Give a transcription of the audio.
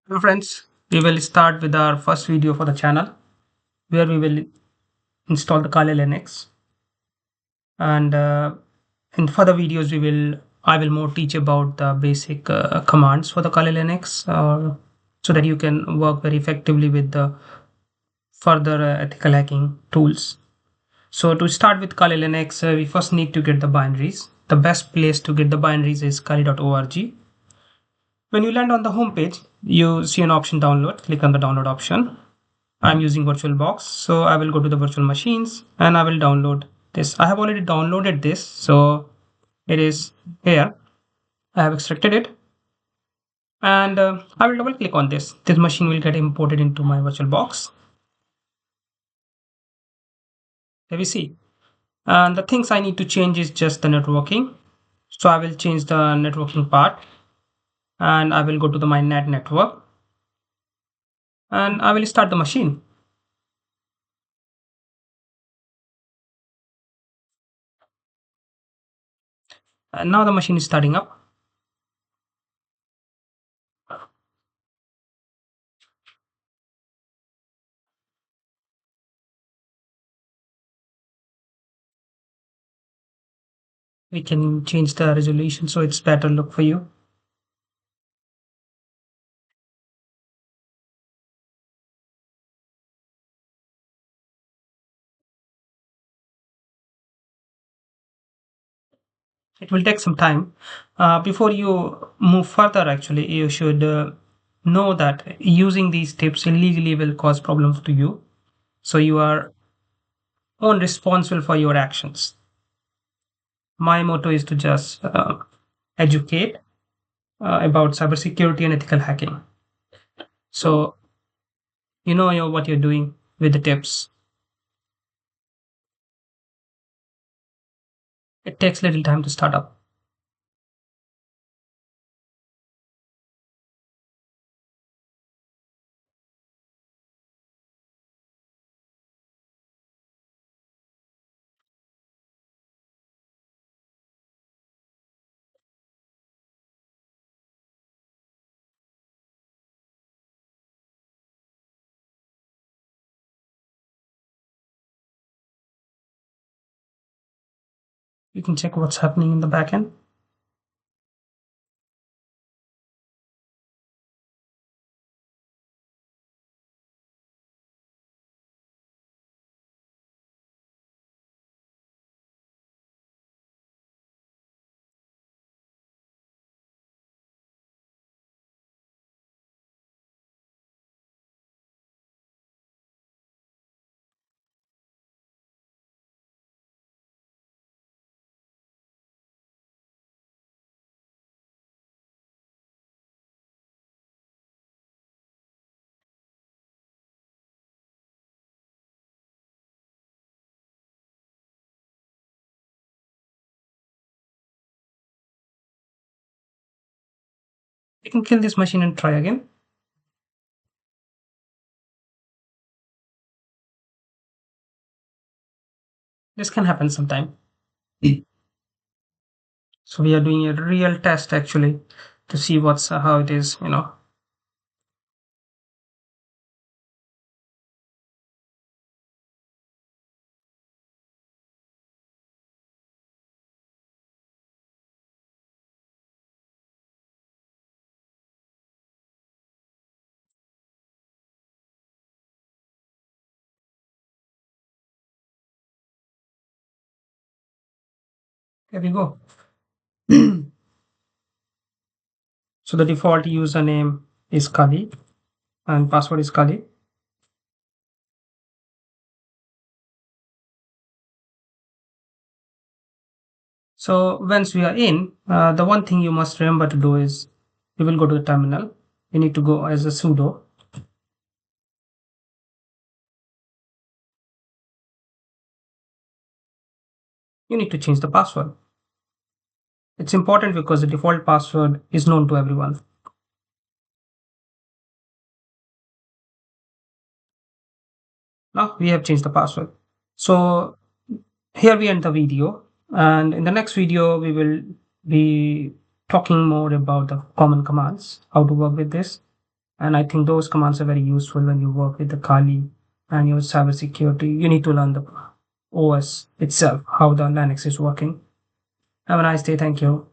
Hello friends, we will start with our first video for the channel where we will install the Kali Linux, and in further videos I will more teach about the basic commands for the Kali Linux, so that you can work very effectively with the further ethical hacking tools. So to start with Kali Linux, we first need to get the binaries. The best place to get the binaries is kali.org. When you land on the home page, you see an option download. Click on the download option. I'm using VirtualBox, so I will go to the virtual machines and I will download this. I have already downloaded this, so it is here. I have extracted it, and I will double click on this. This machine will get imported into my VirtualBox. There we see. And the things I need to change is just the networking. So I will change the networking part, and I will go to the my NAT network, and I will start the machine. And now the machine is starting up. We can change the resolution so it's better look for you. It will take some time. Before you move further, actually, you should know that using these tips illegally will cause problems to you. So you are own responsible for your actions. My motto is to just educate about cybersecurity and ethical hacking. So you know what you're doing with the tips. It takes little time to start up. You can check what's happening in the backend. You can kill this machine and try again. This can happen sometime. So we are doing a real test actually to see what's how it is, you know. Here we go. So the default username is Kali and password is Kali. So once we are in, the one thing you must remember to do is you will go to the terminal. You need to go as a sudo. You need to change the password. It's important because the default password is known to everyone. Now we have changed the password. So here we end the video, and in the next video we will be talking more about the common commands, how to work with this. And I think those commands are very useful when you work with the Kali and your cybersecurity. You need to learn the OS itself, how the Linux is working. Have a nice day. Thank you.